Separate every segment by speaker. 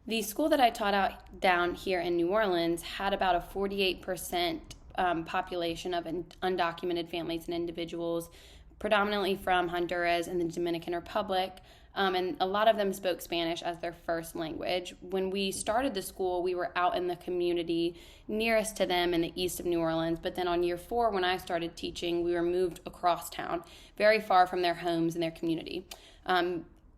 Speaker 1: The school that I taught out down here in New Orleans had about a 48% population of undocumented families and individuals, predominantly from Honduras and the Dominican Republic. And a lot of them spoke Spanish as their first language. When we started the school, we were out in the community nearest to them in the east of New Orleans. But then on year 4, when I started teaching, we were moved across town, very far from their homes and their community.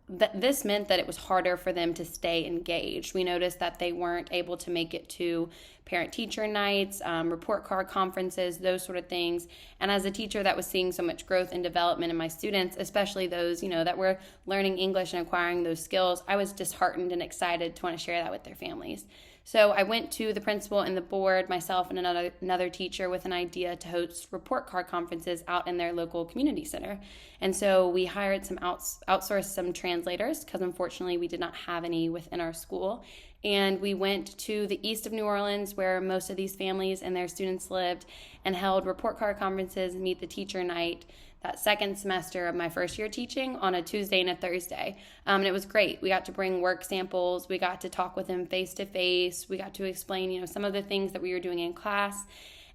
Speaker 1: This meant that it was harder for them to stay engaged. We noticed that they weren't able to make it to parent-teacher nights, report card conferences, those sort of things. And as a teacher that was seeing so much growth and development in my students, especially those, that were learning English and acquiring those skills, I was disheartened and excited to want to share that with their families. So I went to the principal and the board, myself and another teacher, with an idea to host report card conferences out in their local community center. And so we hired outsourced some translators, because unfortunately we did not have any within our school. And we went to the east of New Orleans, where most of these families and their students lived, and held report card conferences, meet the teacher night, that second semester of my first year teaching, on a Tuesday and a Thursday. And it was great. We got to bring work samples. We got to talk with them face to face. We got to explain, some of the things that we were doing in class.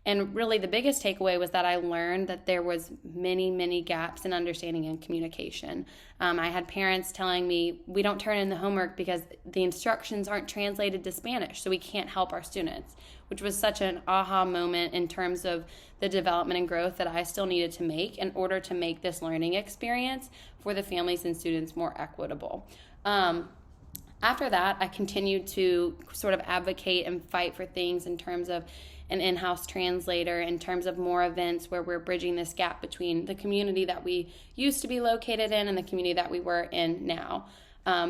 Speaker 1: And really the biggest takeaway was that I learned that there was many, many gaps in understanding and communication. I had parents telling me, we don't turn in the homework because the instructions aren't translated to Spanish, so we can't help our students, which was such an aha moment in terms of the development and growth that I still needed to make in order to make this learning experience for the families and students more equitable. After that, I continued to sort of advocate and fight for things in terms of an in-house translator, in terms of more events where we're bridging this gap between the community that we used to be located in and the community that we were in now.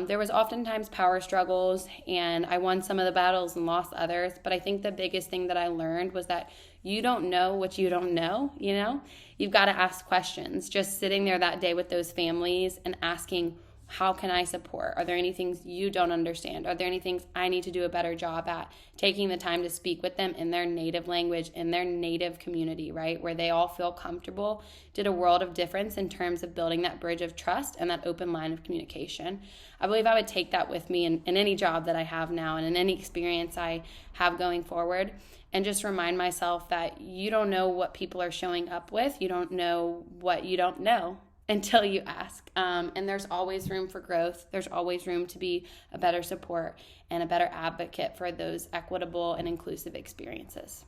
Speaker 1: There was oftentimes power struggles, and I won some of the battles and lost others, but I think the biggest thing that I learned was that you don't know what you don't know, You've got to ask questions. Just sitting there that day with those families and asking, how can I support? Are there any things you don't understand? Are there any things I need to do a better job at? Taking the time to speak with them in their native language, in their native community, right? Where they all feel comfortable, did a world of difference in terms of building that bridge of trust and that open line of communication. I believe I would take that with me in any job that I have now and in any experience I have going forward, and just remind myself that you don't know what people are showing up with. You don't know what you don't know until you ask. And there's always room for growth. There's always room to be a better support and a better advocate for those equitable and inclusive experiences.